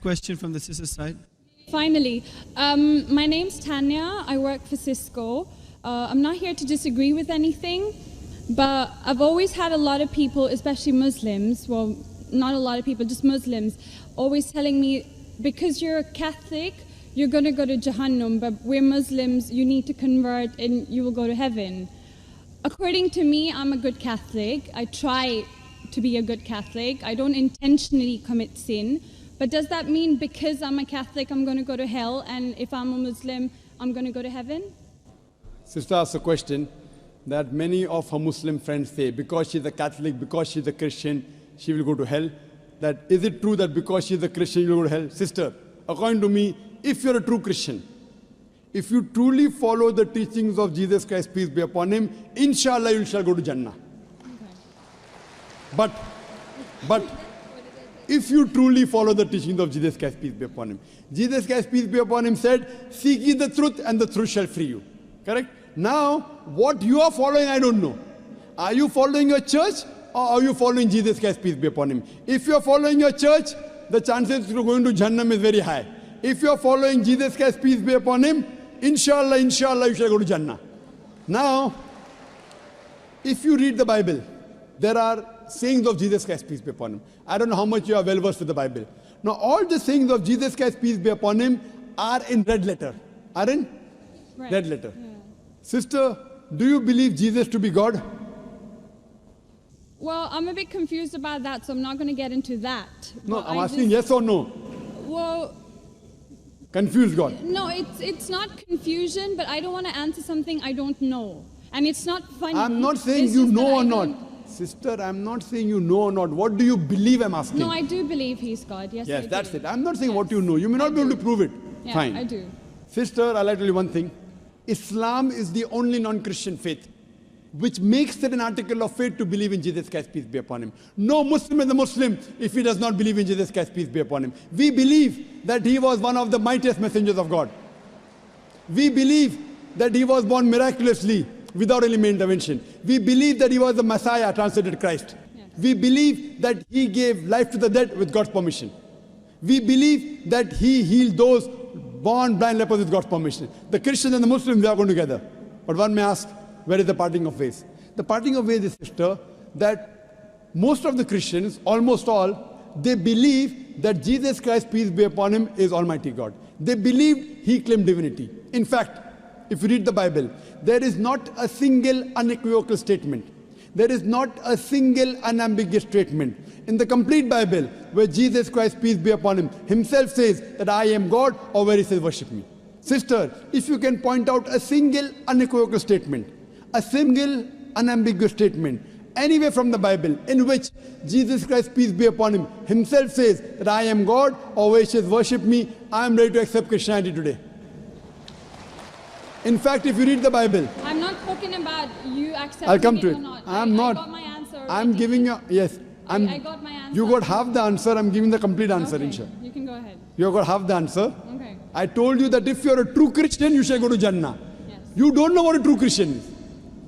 question from the sister side. Finally, my name's Tanya. I work for Cisco. I'm not here to disagree with anything, but I've always had a lot of people, especially Muslims, well, not a lot of people, just Muslims, always telling me, because you're a Catholic, you're going to go to Jahannam, but we're Muslims, you need to convert and you will go to heaven. According to me, I'm a good Catholic. I try to be a good Catholic. I don't intentionally commit sin. But does that mean because I'm a Catholic, I'm going to go to hell, and if I'm a Muslim, I'm going to go to heaven? Sister asked a question that many of her Muslim friends say, because she's a Catholic, because she's a Christian, she will go to hell. That is it true that because she's a Christian, you will go to hell? Sister, according to me, if you're a true Christian, if you truly follow the teachings of Jesus Christ, peace be upon him, inshallah you shall go to Jannah. Okay. But if you truly follow the teachings of Jesus Christ, peace be upon him, Jesus Christ, peace be upon him, said, seek ye the truth and the truth shall free you. Correct? Now, what you are following, I don't know. Are you following your church or are you following Jesus Christ, peace be upon him? If you are following your church, the chances of going to Jannah is very high. If you are following Jesus Christ, peace be upon him, inshallah, you shall go to Jannah. Now, if you read the Bible, there are sayings of Jesus Christ, peace be upon him. I don't know how much you are well versed with the Bible. Now, all the sayings of Jesus Christ, peace be upon him, are in red letter. Are in red letter. Yeah. Sister, do you believe Jesus to be God? Well, I'm a bit confused about that, so I'm not going to get into that. No, I'm asking yes or no. Well, confused God. No, it's not confusion, but I don't want to answer something I don't know. And it's not funny. I'm not saying you know or not. Sister, I'm not saying you know or not. What do you believe, I'm asking? No, I do believe he's God. Yes, yes, I that's do. it. I'm not saying what you know. You may not be able to prove it. Yeah, fine. I do. Sister, I'd like to tell you one thing. Islam is the only non-Christian faith which makes it an article of faith to believe in Jesus Christ, peace be upon him. No Muslim is a Muslim if he does not believe in Jesus Christ, peace be upon him. We believe that he was one of the mightiest messengers of God. We believe that he was born miraculously without any intervention. We believe that he was the Messiah, translated Christ. Yes. We believe that he gave life to the dead with God's permission. We believe that he healed those born blind lepers with God's permission. The Christians and the Muslims, they are going together. But one may ask, where is the parting of ways? The parting of ways is, sister, that most of the Christians, almost all, they believe that Jesus Christ, peace be upon him, is Almighty God. They believed he claimed divinity. In fact, if you read the Bible, there is not a single unequivocal statement. There is not a single unambiguous statement in the complete Bible where Jesus Christ, peace be upon him, himself says that I am God, or where he says worship me. Sister, if you can point out a single unequivocal statement, a single unambiguous statement, anywhere from the Bible in which Jesus Christ, peace be upon him, himself says that I am God, or where he says worship me, I am ready to accept Christianity today. In fact, if you read the Bible, I'm not talking about you accepting I'll come to it. Or not. I'm not. I got my answer already. I'm giving you, yes. I got my answer. You got half the answer, I'm giving the complete answer, okay. inshallah. You can go ahead. You got half the answer. Okay. I told you that if you're a true Christian, you shall go to Jannah. Yes. You don't know what a true Christian is.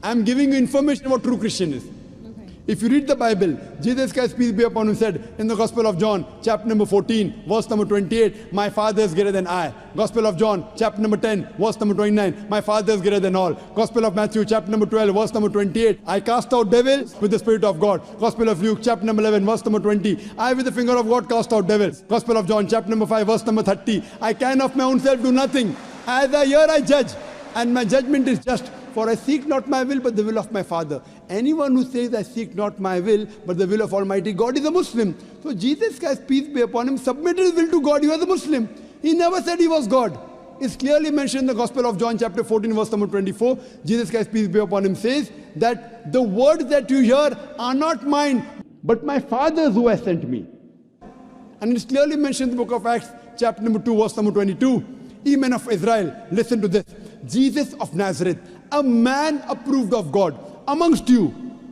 I'm giving you information about true Christian is. Okay. If you read the Bible, Jesus Christ, peace be upon him, said in the Gospel of John, chapter number 14, verse number 28, my Father is greater than I. Gospel of John, chapter number 10, verse number 29, my Father is greater than all. Gospel of Matthew, chapter number 12, verse number 28, I cast out devils with the Spirit of God. Gospel of Luke, chapter number 11, verse number 20, I with the finger of God cast out devils. Gospel of John, chapter number 5, verse number 30, I can of my own self do nothing. As I hear, I judge, and my judgment is just. For I seek not my will, but the will of my Father. Anyone who says, I seek not my will, but the will of Almighty God is a Muslim. So Jesus Christ, peace be upon him, submitted his will to God. He was a Muslim. He never said he was God. It's clearly mentioned in the Gospel of John, chapter 14, verse number 24. Jesus Christ, peace be upon him, says that the words that you hear are not mine, but my Father's who has sent me. And it's clearly mentioned in the book of Acts, chapter number 2, verse number 22. Ye men of Israel, listen to this. Jesus of Nazareth, a man approved of God amongst you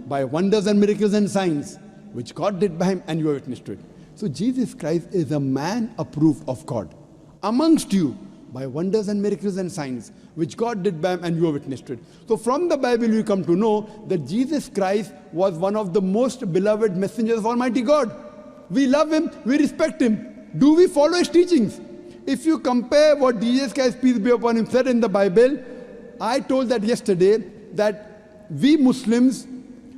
by wonders and miracles and signs, which God did by him, and you are witness to it. So Jesus Christ is a man approved of God amongst you by wonders and miracles and signs, which God did by him, and you are witness to it. So from the Bible you come to know that Jesus Christ was one of the most beloved messengers of Almighty God. We love him, we respect him. Do we follow his teachings? If you compare what Jesus Christ, peace be upon him, said in the Bible, I told that yesterday, that we Muslims,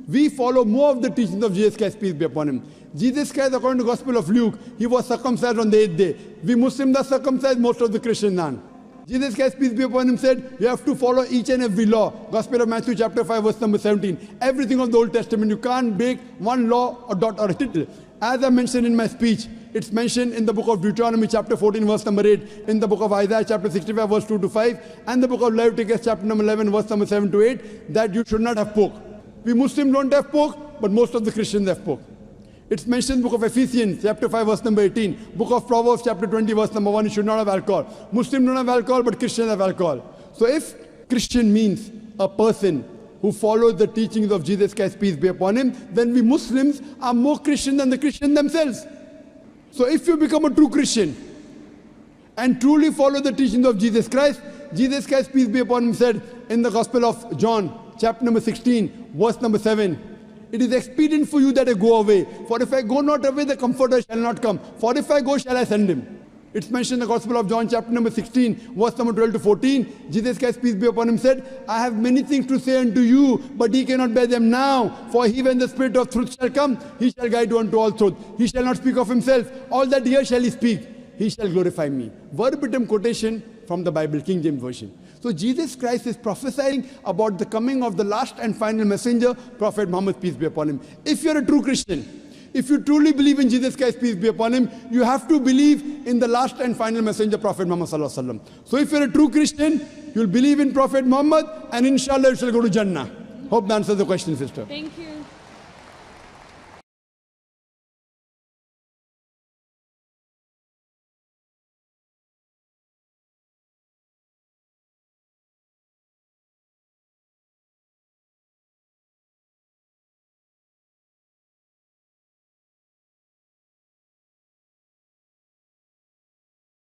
we follow more of the teachings of Jesus Christ, peace be upon him. Jesus Christ, according to the Gospel of Luke, he was circumcised on the 8th day. We Muslims are circumcised, most of the Christians aren't. Jesus Christ, peace be upon him, said, you have to follow each and every law. Gospel of Matthew chapter 5, verse number 17. Everything of the Old Testament. You can't break one law or dot or a tittle. As I mentioned in my speech, it's mentioned in the book of Deuteronomy chapter 14, verse number 8, in the book of Isaiah chapter 65, verse 2 to 5, and the book of Leviticus chapter number 11, verse number 7 to 8, that you should not have pork. We Muslims don't have pork, but most of the Christians have pork. It's mentioned in the book of Ephesians chapter 5, verse number 18, book of Proverbs chapter 20, verse number 1, you should not have alcohol. Muslims don't have alcohol, but Christians have alcohol. So if Christian means a person who follows the teachings of Jesus Christ, peace be upon him, then we Muslims are more Christian than the Christians themselves. So if you become a true Christian and truly follow the teachings of Jesus Christ, peace be upon him, said in the Gospel of John, chapter number 16, verse number 7, it is expedient for you that I go away. For if I go not away, the Comforter shall not come. For if I go, shall I send him. It's mentioned in the Gospel of John, chapter number 16, verse number 12 to 14. Jesus Christ, peace be upon him, said, I have many things to say unto you, but ye cannot bear them now. For he, when the Spirit of truth shall come, he shall guide you unto all truth. He shall not speak of himself. All that here shall he speak. He shall glorify me. Verbatim quotation from the Bible, King James Version. So Jesus Christ is prophesying about the coming of the last and final messenger, Prophet Muhammad, peace be upon him. If you're a true Christian, if you truly believe in Jesus Christ, peace be upon him, you have to believe in the last and final messenger, Prophet Muhammad sallallahu alaihi wasallam. So if you're a true Christian, you'll believe in Prophet Muhammad, and inshallah you shall go to Jannah. Hope that answers the question, sister. Thank you.